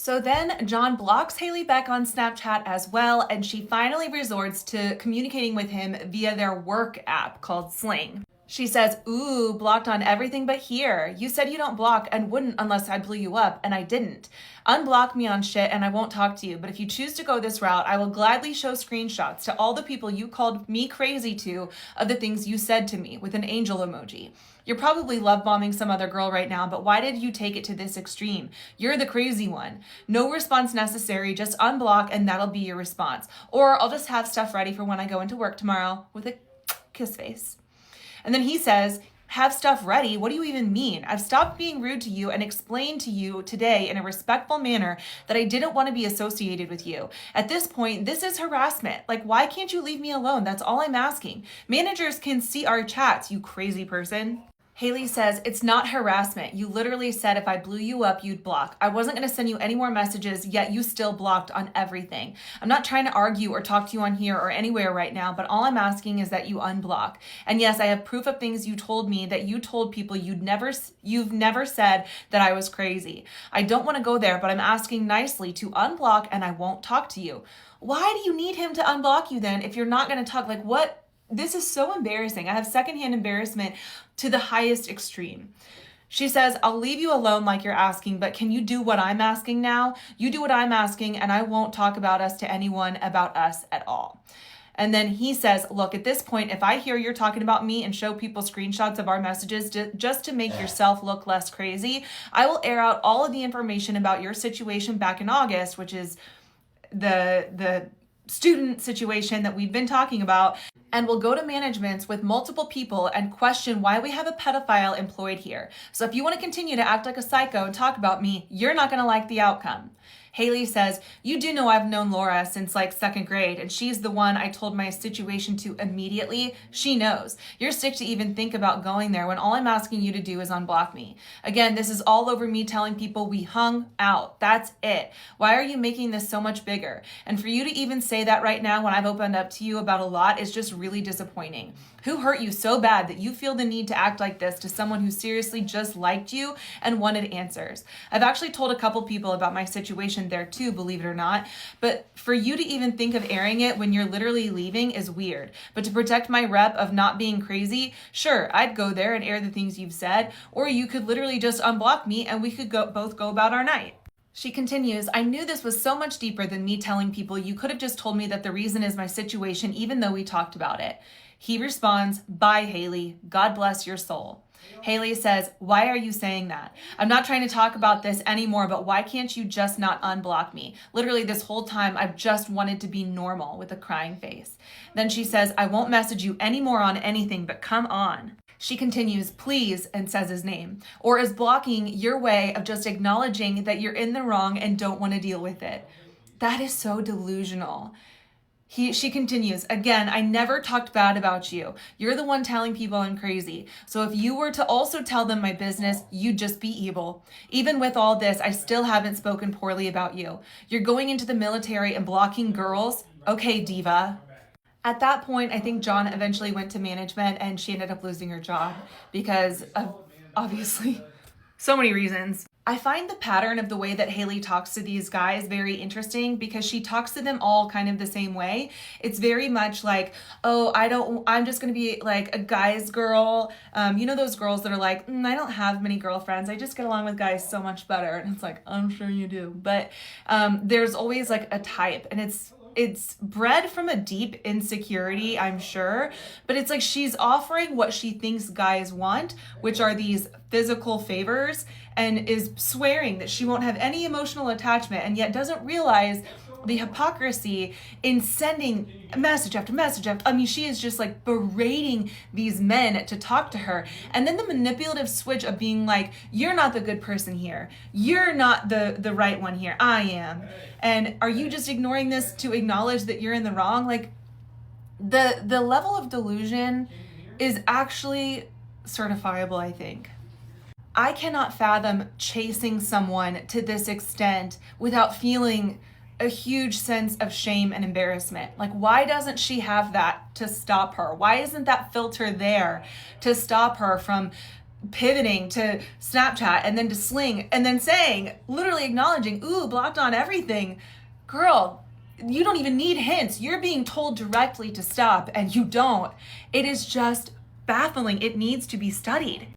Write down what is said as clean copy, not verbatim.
So then John blocks Haley back on Snapchat as well, and she finally resorts to communicating with him via their work app called Sling. She says, "Ooh, blocked on everything but here. You said you don't block and wouldn't unless I blew you up, and I didn't. Unblock me on shit and I won't talk to you, but if you choose to go this route, I will gladly show screenshots to all the people you called me crazy to of the things you said to me," with an angel emoji. "You're probably love bombing some other girl right now, but why did you take it to this extreme? You're the crazy one. No response necessary, just unblock and that'll be your response. Or I'll just have stuff ready for when I go into work tomorrow," with a kiss face. And then he says, "Have stuff ready? What do you even mean? I've stopped being rude to you and explained to you today in a respectful manner that I didn't want to be associated with you. At this point, this is harassment. Like, why can't you leave me alone? That's all I'm asking. Managers can see our chats, you crazy person." Haley says, "It's not harassment. You literally said if I blew you up, you'd block. I wasn't going to send you any more messages, yet you still blocked on everything. I'm not trying to argue or talk to you on here or anywhere right now, but all I'm asking is that you unblock. And yes, I have proof of things you told me that you told people you've never said that I was crazy. I don't want to go there, but I'm asking nicely to unblock and I won't talk to you." Why do you need him to unblock you then if you're not going to talk? Like, what? This is so embarrassing. I have secondhand embarrassment to the highest extreme. She says, "I'll leave you alone like you're asking, but can you do what I'm asking now? You do what I'm asking, and I won't talk about us to anyone about us at all." And then he says, "Look, at this point, if I hear you're talking about me and show people screenshots of our messages just to make yourself look less crazy, I will air out all of the information about your situation back in August," which is the student situation that we've been talking about, "and we'll go to managements with multiple people and question why we have a pedophile employed here. So if you want to continue to act like a psycho and talk about me, you're not going to like the outcome." Haley says, "You do know I've known Laura since like second grade, and she's the one I told my situation to immediately. She knows. You're sick to even think about going there when all I'm asking you to do is unblock me. Again, this is all over me telling people we hung out. That's it. Why are you making this so much bigger? And for you to even say that right now when I've opened up to you about a lot is just really disappointing. Who hurt you so bad that you feel the need to act like this to someone who seriously just liked you and wanted answers? I've actually told a couple people about my situation there too, believe it or not. But for you to even think of airing it when you're literally leaving is weird. But to protect my rep of not being crazy, sure, I'd go there and air the things you've said, or you could literally just unblock me and we could both go about our night." She continues, "I knew this was so much deeper than me telling people. You could have just told me that the reason is my situation, even though we talked about it." He responds, "Bye, Haley. God bless your soul." Haley says, "Why are you saying that? I'm not trying to talk about this anymore, but why can't you just not unblock me? Literally this whole time, I've just wanted to be normal," with a crying face. Then she says, "I won't message you anymore on anything, but come on." She continues, "Please," and says his name. "Or is blocking your way of just acknowledging that you're in the wrong and don't want to deal with it?" That is so delusional. She continues, "Again, I never talked bad about you. You're the one telling people I'm crazy. So if you were to also tell them my business, you'd just be evil. Even with all this, I still haven't spoken poorly about you. You're going into the military and blocking girls? Okay, diva." At that point, I think John eventually went to management and she ended up losing her job because of, obviously, so many reasons. I find the pattern of the way that Haley talks to these guys very interesting because she talks to them all kind of the same way. It's very much like, "Oh, I'm just going to be like a guy's girl." You know those girls that are like, "I don't have many girlfriends. I just get along with guys so much better." And it's like, I'm sure you do. But there's always like a type, and it's bred from a deep insecurity, I'm sure, but it's like she's offering what she thinks guys want, which are these physical favors, and is swearing that she won't have any emotional attachment, and yet doesn't realize the hypocrisy in sending message after message after. I mean, she is just like berating these men to talk to her. And then the manipulative switch of being like, "You're not the good person here. You're not the right one here. I am. And are you just ignoring this to acknowledge that you're in the wrong?" Like the level of delusion is actually certifiable, I think. I cannot fathom chasing someone to this extent without feeling a huge sense of shame and embarrassment. Like, why doesn't she have that to stop her? Why isn't that filter there to stop her from pivoting to Snapchat and then to Sling and then saying, literally acknowledging, ooh, blocked on everything. Girl, you don't even need hints. You're being told directly to stop and you don't. It is just baffling. It needs to be studied.